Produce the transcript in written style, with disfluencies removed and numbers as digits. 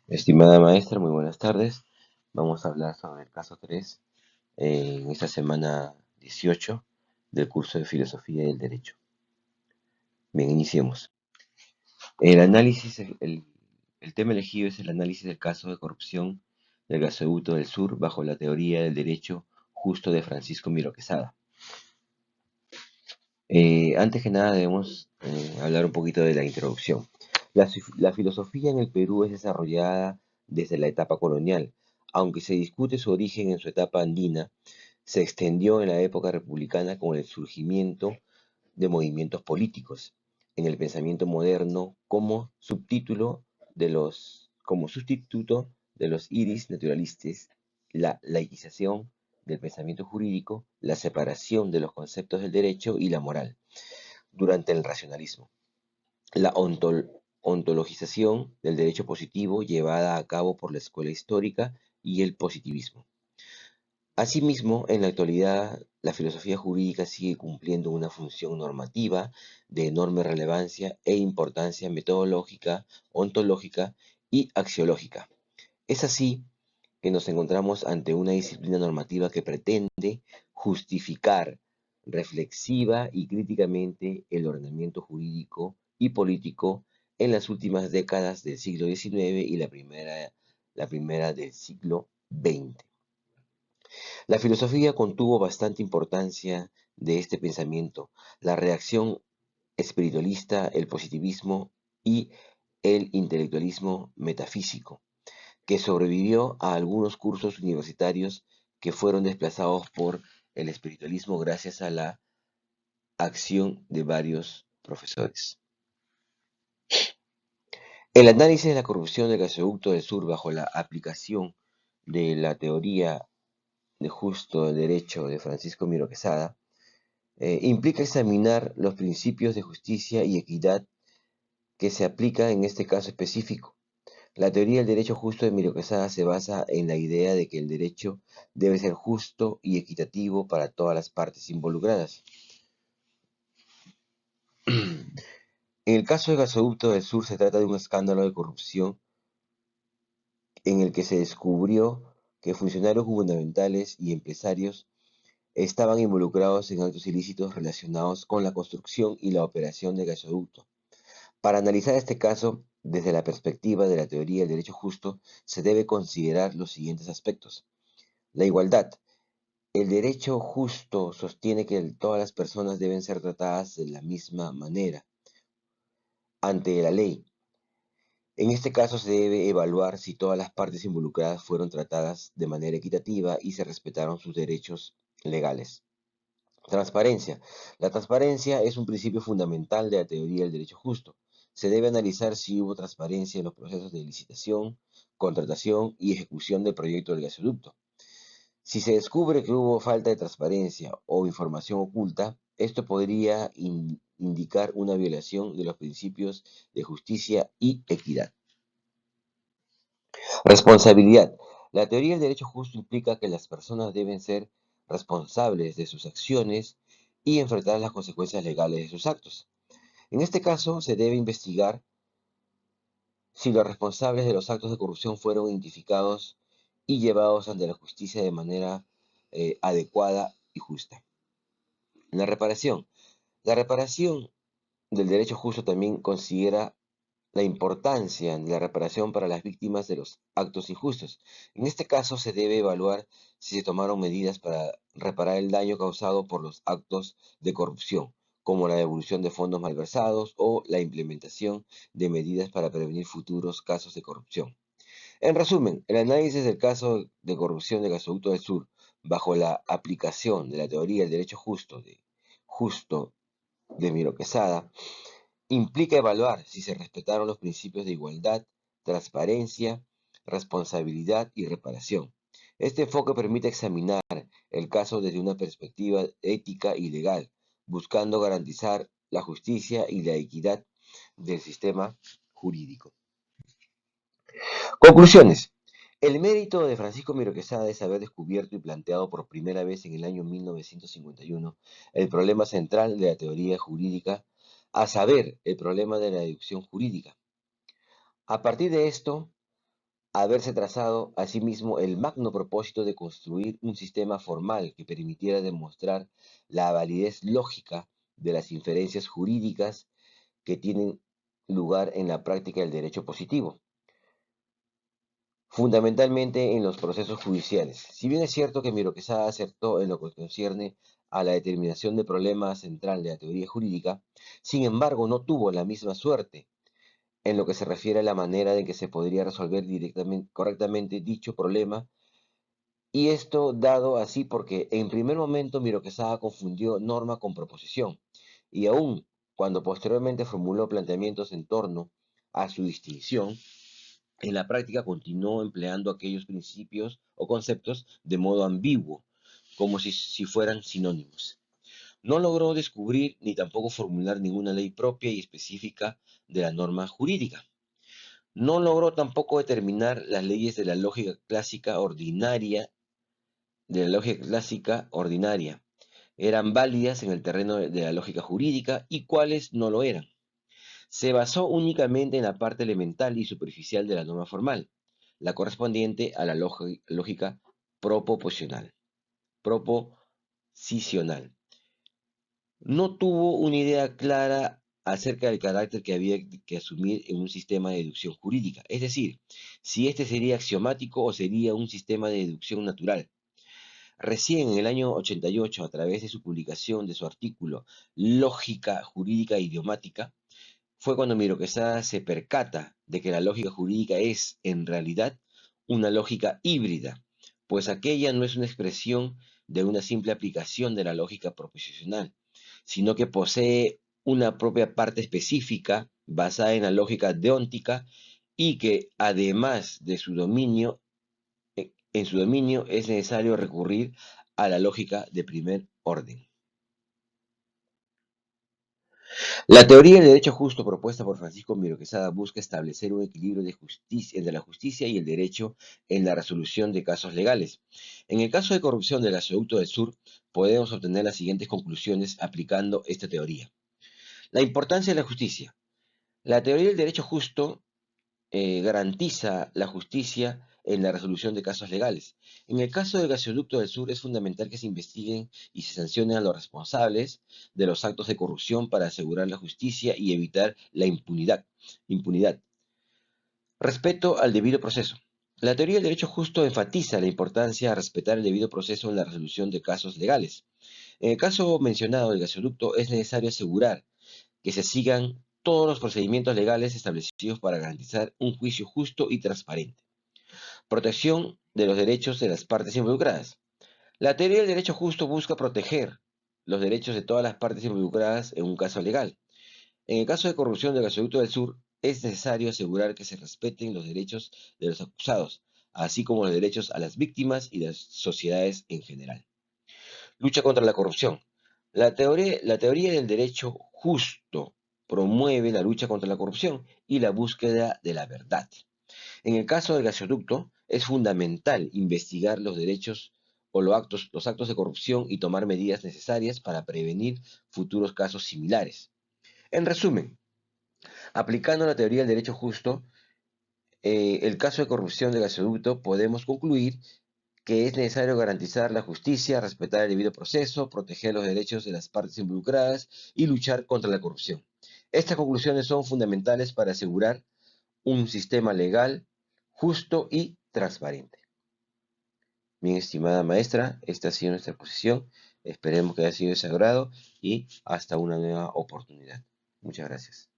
Estimada maestra, muy buenas tardes. Vamos a hablar sobre el caso 3 en esta semana 18 del curso de Filosofía del Derecho. Bien, iniciemos. El análisis, el tema elegido es el análisis del caso de corrupción del gasoducto del Sur bajo la teoría del derecho justo de Francisco Miro Quesada. Antes que nada debemos hablar un poquito de la introducción. La filosofía en el Perú es desarrollada desde la etapa colonial. Aunque se discute su origen en su etapa andina, se extendió en la época republicana con el surgimiento de movimientos políticos en el pensamiento moderno como sustituto de los iris naturalistas, la laicización del pensamiento jurídico, la separación de los conceptos del derecho y la moral durante el racionalismo, la ontologización del derecho positivo llevada a cabo por la escuela histórica y el positivismo. Asimismo, en la actualidad, la filosofía jurídica sigue cumpliendo una función normativa de enorme relevancia e importancia metodológica, ontológica y axiológica. Es así que nos encontramos ante una disciplina normativa que pretende justificar reflexiva y críticamente el ordenamiento jurídico y político en las últimas décadas del siglo XIX y la primera del siglo XX. La filosofía contuvo bastante importancia de este pensamiento, la reacción espiritualista, el positivismo y el intelectualismo metafísico, que sobrevivió a algunos cursos universitarios que fueron desplazados por el espiritualismo gracias a la acción de varios profesores. El análisis de la corrupción del gasoducto del Sur bajo la aplicación de la teoría de justo derecho de Francisco Miro Quesada implica examinar los principios de justicia y equidad que se aplican en este caso específico. La teoría del derecho justo de Emilio Quesada se basa en la idea de que el derecho debe ser justo y equitativo para todas las partes involucradas. En el caso del gasoducto del Sur se trata de un escándalo de corrupción en el que se descubrió que funcionarios gubernamentales y empresarios estaban involucrados en actos ilícitos relacionados con la construcción y la operación del gasoducto. Para analizar este caso desde la perspectiva de la teoría del derecho justo, se debe considerar los siguientes aspectos. La igualdad. El derecho justo sostiene que todas las personas deben ser tratadas de la misma manera ante la ley. En este caso se debe evaluar si todas las partes involucradas fueron tratadas de manera equitativa y se respetaron sus derechos legales. Transparencia. La transparencia es un principio fundamental de la teoría del derecho justo. Se debe analizar si hubo transparencia en los procesos de licitación, contratación y ejecución del proyecto del gasoducto. Si se descubre que hubo falta de transparencia o información oculta, esto podría indicar una violación de los principios de justicia y equidad. Responsabilidad. La teoría del derecho justo implica que las personas deben ser responsables de sus acciones y enfrentar las consecuencias legales de sus actos. En este caso, se debe investigar si los responsables de los actos de corrupción fueron identificados y llevados ante la justicia de manera adecuada y justa. La reparación. La reparación del derecho justo también considera la importancia de la reparación para las víctimas de los actos injustos. En este caso se debe evaluar si se tomaron medidas para reparar el daño causado por los actos de corrupción, como la devolución de fondos malversados o la implementación de medidas para prevenir futuros casos de corrupción. En resumen, el análisis del caso de corrupción del gasoducto del Sur bajo la aplicación de la teoría del derecho justo de Miro Quesada implica evaluar si se respetaron los principios de igualdad, transparencia, responsabilidad y reparación. Este enfoque permite examinar el caso desde una perspectiva ética y legal, buscando garantizar la justicia y la equidad del sistema jurídico. Conclusiones. El mérito de Francisco Miro Quesada es haber descubierto y planteado por primera vez en el año 1951 el problema central de la teoría jurídica, a saber, el problema de la deducción jurídica. A partir de esto, haberse trazado asimismo el magno propósito de construir un sistema formal que permitiera demostrar la validez lógica de las inferencias jurídicas que tienen lugar en la práctica del derecho positivo, fundamentalmente en los procesos judiciales. Si bien es cierto que Miro Quesada acertó en lo que concierne a la determinación del problema central de la teoría jurídica, sin embargo no tuvo la misma suerte en lo que se refiere a la manera en que se podría resolver directamente, correctamente dicho problema, y esto dado así porque en primer momento Miro Quesada confundió norma con proposición, y aun cuando posteriormente formuló planteamientos en torno a su distinción, en la práctica continuó empleando aquellos principios o conceptos de modo ambiguo, como si fueran sinónimos. No logró descubrir ni tampoco formular ninguna ley propia y específica de la norma jurídica. No logró tampoco determinar las leyes de la lógica clásica ordinaria, eran válidas en el terreno de la lógica jurídica y cuáles no lo eran. Se basó únicamente en la parte elemental y superficial de la norma formal, la correspondiente a la lógica proposicional. No tuvo una idea clara acerca del carácter que había que asumir en un sistema de deducción jurídica, es decir, si este sería axiomático o sería un sistema de deducción natural. Recién en el año 88, a través de su publicación de su artículo Lógica Jurídica Idiomática, fue cuando Miro Quesada se percata de que la lógica jurídica es, en realidad, una lógica híbrida, pues aquella no es una expresión de una simple aplicación de la lógica proposicional, sino que posee una propia parte específica basada en la lógica deóntica y que, además de su dominio, en su dominio es necesario recurrir a la lógica de primer orden. La teoría del derecho justo propuesta por Francisco Miro Quesada busca establecer un equilibrio de justicia, entre la justicia y el derecho en la resolución de casos legales. En el caso de corrupción del gasoducto del Sur, podemos obtener las siguientes conclusiones aplicando esta teoría. La importancia de la justicia. La teoría del derecho justo garantiza la justicia en la resolución de casos legales. En el caso del gasoducto del Sur es fundamental que se investiguen y se sancionen a los responsables de los actos de corrupción para asegurar la justicia y evitar la impunidad. Respeto al debido proceso. La teoría del derecho justo enfatiza la importancia de respetar el debido proceso en la resolución de casos legales. En el caso mencionado del gasoducto es necesario asegurar que se sigan todos los procedimientos legales establecidos para garantizar un juicio justo y transparente. Protección de los derechos de las partes involucradas. La teoría del derecho justo busca proteger los derechos de todas las partes involucradas en un caso legal. En el caso de corrupción del gasoducto del Sur, es necesario asegurar que se respeten los derechos de los acusados, así como los derechos a las víctimas y las sociedades en general. Lucha contra la corrupción. La teoría del derecho justo promueve la lucha contra la corrupción y la búsqueda de la verdad. En el caso del gasoducto, es fundamental investigar los derechos o los actos de corrupción y tomar medidas necesarias para prevenir futuros casos similares. En resumen, aplicando la teoría del derecho justo, el caso de corrupción del gasoducto, podemos concluir que es necesario garantizar la justicia, respetar el debido proceso, proteger los derechos de las partes involucradas y luchar contra la corrupción. Estas conclusiones son fundamentales para asegurar un sistema legal, justo y transparente. Bien, estimada maestra, esta ha sido nuestra exposición. Esperemos que haya sido de su agrado y hasta una nueva oportunidad. Muchas gracias.